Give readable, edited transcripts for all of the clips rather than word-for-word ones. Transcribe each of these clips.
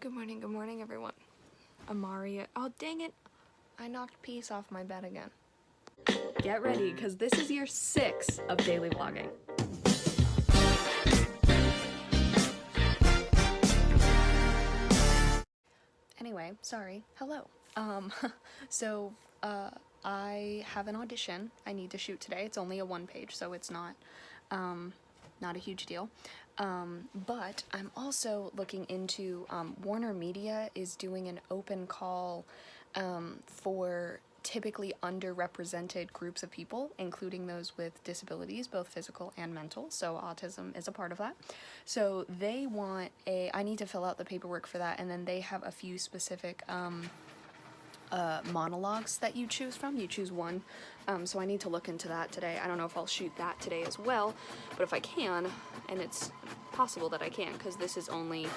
Good morning, everyone. Amaria. Oh, dang it. I knocked peace off my bed again. Get ready, because this is year 6 of daily vlogging. Anyway, sorry. Hello. I have an audition I need to shoot today. It's only a 1-page, so it's not a huge deal. But I'm also looking into, Warner Media is doing an open call for typically underrepresented groups of people, including those with disabilities, both physical and mental, so autism is a part of that. So they want I need to fill out the paperwork for that, and then they have a few specific monologues that you choose from. You choose one, so I need to look into that today. I don't know if I'll shoot that today as well, but if I can, and it's possible that I can, because this is only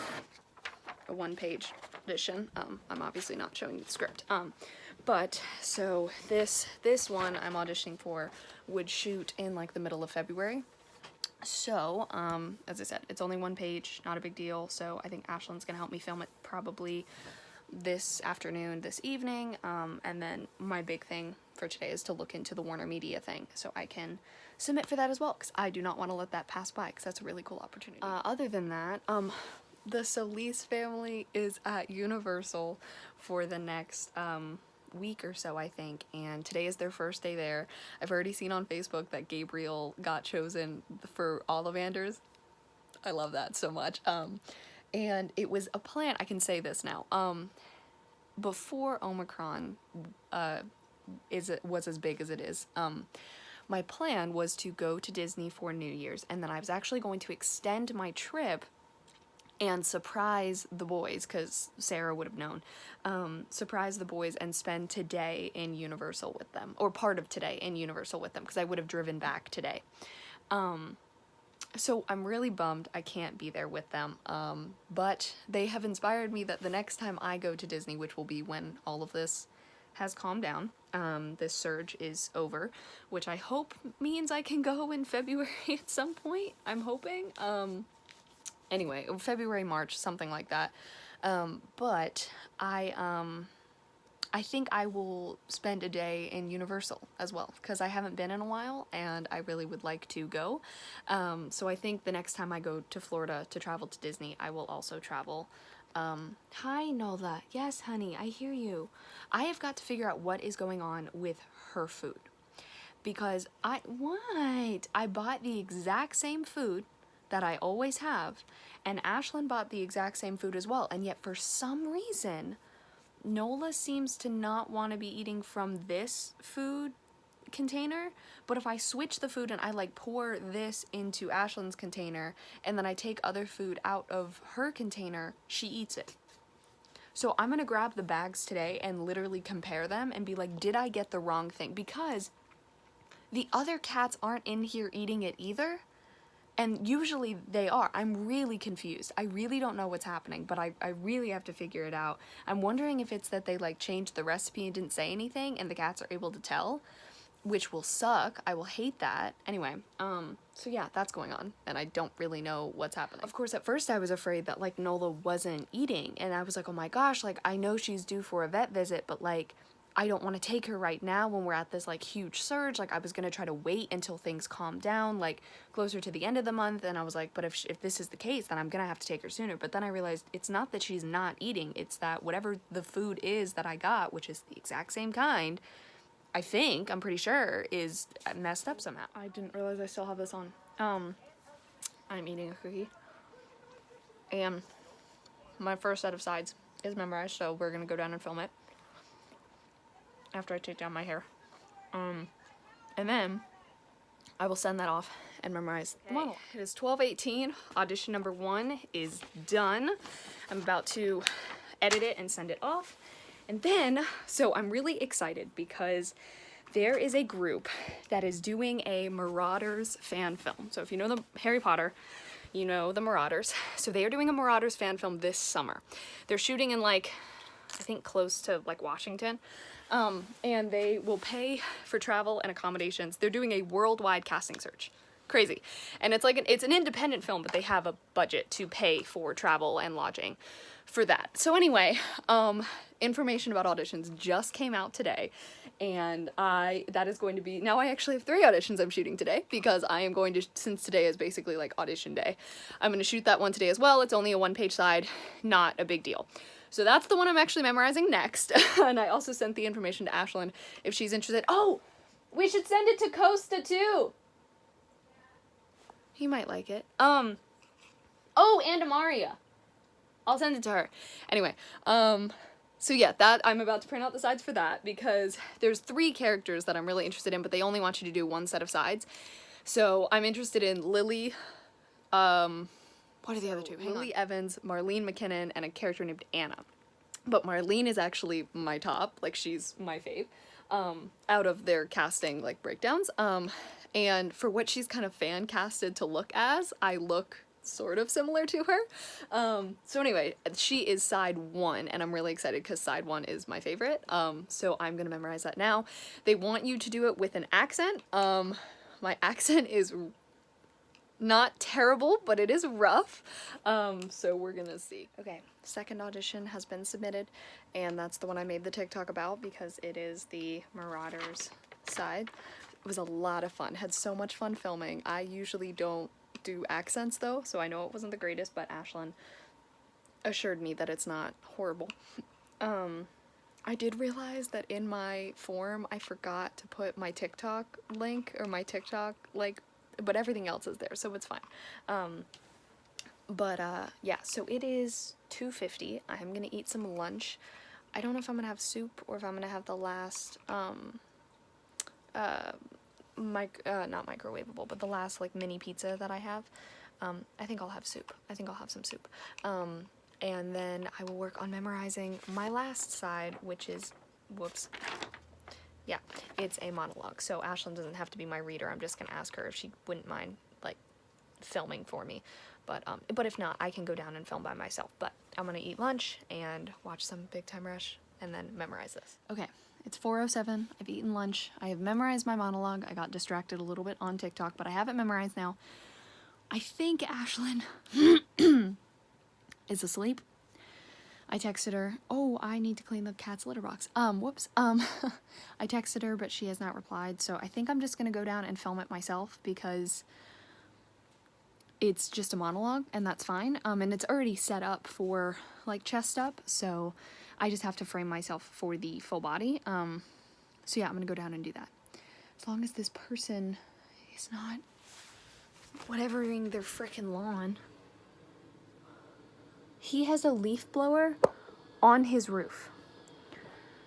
a 1-page edition. I'm obviously not showing you the script. But so this one I'm auditioning for would shoot in like the middle of February. So, as I said, it's only 1 page, not a big deal. So I think Ashlyn's gonna help me film it probably this afternoon, this evening. And then my big thing for today is to look into the Warner Media thing so I can submit for that as well, because I do not want to let that pass by, because that's a really cool opportunity. Other than that, the Solis family is at Universal for the next week or so, I think, and today is their first day there. I've already seen on Facebook that Gabriel got chosen for Ollivanders. I love that so much. And it was a plan, I can say this now, before Omicron was as big as it is, my plan was to go to Disney for New Year's, and then I was actually going to extend my trip and surprise the boys, because Sarah would have known, surprise the boys and spend today in Universal with them, or part of today in Universal with them, because I would have driven back today. So I'm really bummed I can't be there with them, but they have inspired me that the next time I go to Disney, which will be when all of this has calmed down, this surge is over, which I hope means I can go in February at some point, I'm hoping. Anyway, February, March, something like that. But I think I will spend a day in Universal as well, because I haven't been in a while, and I really would like to go. So I think the next time I go to Florida to travel to Disney, I will also travel. Hi, Nola. Yes, honey, I hear you. I have got to figure out what is going on with her food. Because I bought the exact same food that I always have, and Ashlyn bought the exact same food as well, and yet for some reason Nola seems to not want to be eating from this food container, but if I switch the food and I like pour this into Ashlyn's container and then I take other food out of her container, she eats it. So I'm gonna grab the bags today and literally compare them and be like, did I get the wrong thing? Because the other cats aren't in here eating it either. And usually they are. I'm really confused. I really don't know what's happening, but I really have to figure it out. I'm wondering if it's that they like changed the recipe and didn't say anything and the cats are able to tell, which will suck. I will hate that. Anyway, so yeah, that's going on, and I don't really know what's happening. Of course, at first I was afraid that like Nola wasn't eating, and I was like, oh my gosh, like I know she's due for a vet visit, but like I don't want to take her right now when we're at this like huge surge. Like I was gonna try to wait until things calm down, like closer to the end of the month, and I was like, but if this is the case, then I'm gonna have to take her sooner. But then I realized it's not that she's not eating, it's that whatever the food is that I got, which is the exact same kind, I'm pretty sure, is messed up somehow. I didn't realize I still have this on. I'm eating a cookie, and my first set of sides is memorized, so we're gonna go down and film it after I take down my hair. And then I will send that off and memorize the monologue. It is 12:18. Audition number 1 is done. I'm about to edit it and send it off. And then, so I'm really excited because there is a group that is doing a Marauders fan film. So if you know the Harry Potter, you know the Marauders. So they are doing a Marauders fan film this summer. They're shooting in like, I think close to like Washington. And they will pay for travel and accommodations. They're doing a worldwide casting search. crazy. And it's like it's an independent film, but they have a budget to pay for travel and lodging for that. So anyway, information about auditions just came out today, and that is going to be, now I actually have 3 auditions I'm shooting today, because I am going to, since today is basically like audition day, I'm going to shoot that one today as well. It's only a 1-page side, not a big deal. So that's the one I'm actually memorizing next. And I also sent the information to Ashlyn if she's interested. Oh, we should send it to Costa too. He might like it. Oh, and Amaria. I'll send it to her. Anyway, so yeah, that I'm about to print out the sides for that, because there's 3 characters that I'm really interested in, but they only want you to do 1 set of sides. So I'm interested in Lily, what are the other 2? Lily Evans, Marlene McKinnon, and a character named Anna. But Marlene is actually my top, like she's my fave, out of their casting like breakdowns. And for what she's kind of fan casted to look as, I look sort of similar to her. So anyway, she is side 1, and I'm really excited because side 1 is my favorite. So I'm gonna memorize that now. They want you to do it with an accent. My accent is not terrible, but it is rough. So we're gonna see. Okay, second audition has been submitted, and that's the one I made the TikTok about because it is the Marauders side. It was a lot of fun. Had so much fun filming. I usually don't do accents though, so I know it wasn't the greatest, but Ashlyn assured me that it's not horrible. I did realize that in my form I forgot to put my TikTok link, or my TikTok like, but everything else is there, so it's fine. Yeah, so it is 2:50. I'm gonna eat some lunch. I don't know if I'm gonna have soup or if I'm gonna have the last not microwavable, but the last like mini pizza that I have. I think I'll have soup. I think I'll have some soup. And then I will work on memorizing my last side, which is, whoops. Yeah, it's a monologue. So Ashlyn doesn't have to be my reader. I'm just gonna ask her if she wouldn't mind like filming for me. But if not, I can go down and film by myself. But I'm gonna eat lunch and watch some Big Time Rush and then memorize this. Okay. It's 4:07, I've eaten lunch, I have memorized my monologue, I got distracted a little bit on TikTok, but I have it memorized now. I think Ashlyn is asleep. I texted her, oh, I need to clean the cat's litter box. Whoops. I texted her, but she has not replied, so I think I'm just gonna go down and film it myself, because it's just a monologue, and that's fine. And it's already set up for, like, chest up, so I just have to frame myself for the full body. So yeah, I'm gonna go down and do that. As long as this person is not whatevering their frickin' lawn. He has a leaf blower on his roof.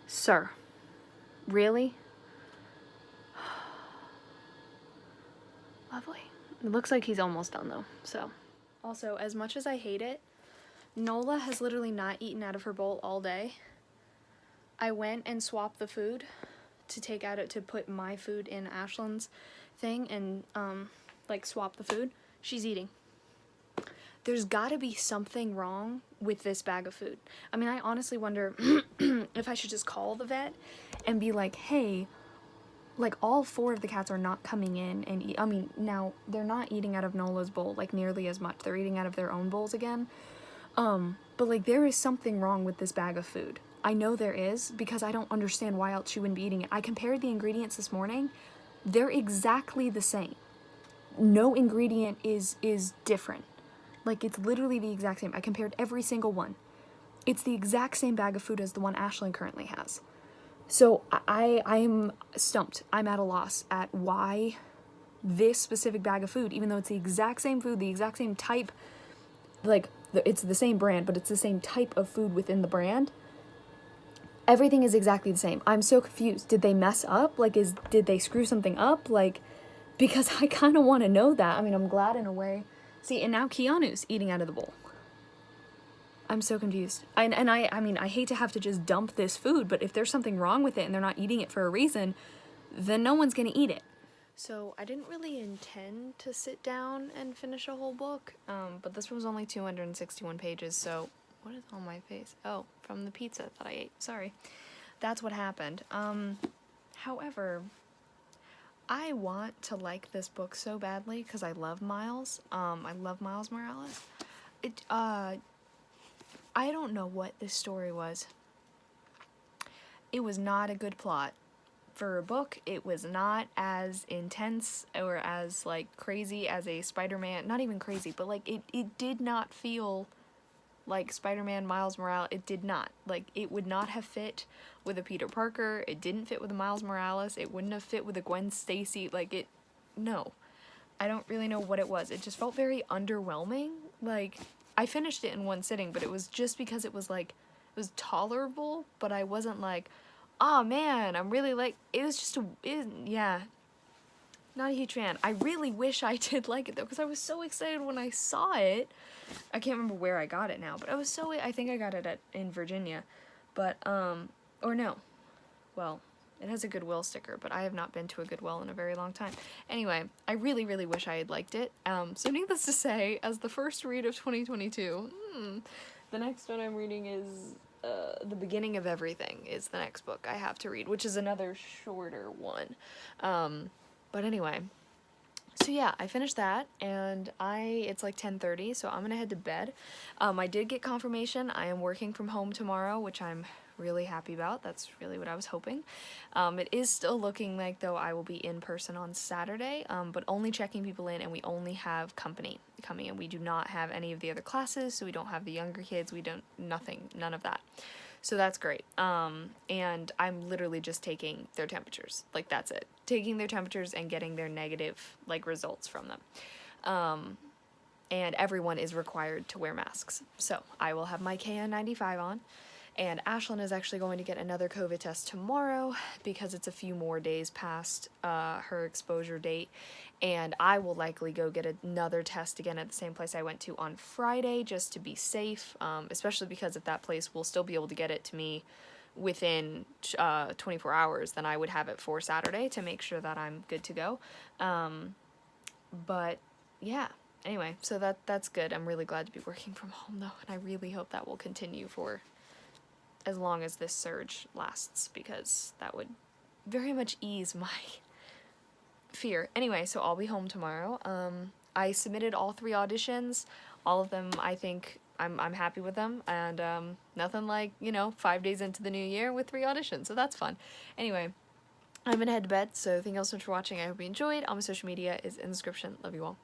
Sir, really? Lovely. It looks like he's almost done though, so. Also, as much as I hate it, Nola has literally not eaten out of her bowl all day. I went and swapped the food to put my food in Ashlyn's thing and, like, swap the food. She's eating. There's gotta be something wrong with this bag of food. I mean, I honestly wonder if I should just call the vet and be like, hey, like, all 4 of the cats are not coming in and eat. I mean, now, they're not eating out of Nola's bowl, like, nearly as much. They're eating out of their own bowls again. But, like, there is something wrong with this bag of food. I know there is, because I don't understand why else she wouldn't be eating it. I compared the ingredients this morning. They're exactly the same. No ingredient is different. Like, it's literally the exact same. I compared every single one. It's the exact same bag of food as the one Ashlyn currently has. So I'm stumped. I'm at a loss at why this specific bag of food, even though it's the exact same food, the exact same type, like, it's the same brand, but it's the same type of food within the brand. Everything is exactly the same. I'm so confused. Did they mess up? Like, did they screw something up? Like, because I kind of want to know that. I mean, I'm glad in a way. See, and now Keanu's eating out of the bowl. I'm so confused. I mean, I hate to have to just dump this food, but if there's something wrong with it and they're not eating it for a reason, then no one's gonna eat it. So I didn't really intend to sit down and finish a whole book, but this was only 261 pages, so what is on my face? Oh, from the pizza that I ate. Sorry. That's what happened. However, I want to like this book so badly because I love Miles. I love Miles Morales. I don't know what this story was. It was not a good plot for a book. It was not as intense or as like crazy as a Spider-Man, not even crazy, but like it did not feel like Spider-Man Miles Morales. It did not. Like, it would not have fit with a Peter Parker. It didn't fit with a Miles Morales. It wouldn't have fit with a Gwen Stacy. Like, no. I don't really know what it was. It just felt very underwhelming. Like, I finished it in one sitting, but it was just because it was like, it was tolerable, but I wasn't like, oh man, I'm really like, it was just yeah, not a huge fan. I really wish I did like it though, because I was so excited when I saw it. I can't remember where I got it now, but I think I got it in Virginia. But, or no. Well, it has a Goodwill sticker, but I have not been to a Goodwill in a very long time. Anyway, I really, really wish I had liked it. So needless to say, as the first read of 2022, the next one I'm reading is The Beginning of Everything is the next book I have to read, which is another shorter one. But anyway, so yeah, I finished that, and it's like 10:30, so I'm gonna head to bed. I did get confirmation. I am working from home tomorrow, which I'm really happy about. That's really what I was hoping. It is still looking like, though, I will be in person on Saturday, but only checking people in, and we only have company coming in. We do not have any of the other classes, so we don't have the younger kids. We don't, nothing, none of that. So that's great. And I'm literally just taking their temperatures. Like, that's it. Taking their temperatures and getting their negative, like, results from them. And everyone is required to wear masks. So I will have my KN95 on. And Ashlyn is actually going to get another COVID test tomorrow because it's a few more days past her exposure date. And I will likely go get another test again at the same place I went to on Friday just to be safe, especially because if that place will still be able to get it to me within 24 hours, then I would have it for Saturday to make sure that I'm good to go. But yeah, anyway, so that's good. I'm really glad to be working from home though, and I really hope that will continue for as long as this surge lasts, because that would very much ease my fear. Anyway, so I'll be home tomorrow. I submitted all 3 auditions. All of them, I think, I'm happy with them, and nothing like, 5 days into the new year with 3 auditions, so that's fun. Anyway, I'm gonna head to bed, so thank you all so much for watching. I hope you enjoyed. All my social media is in the description. Love you all.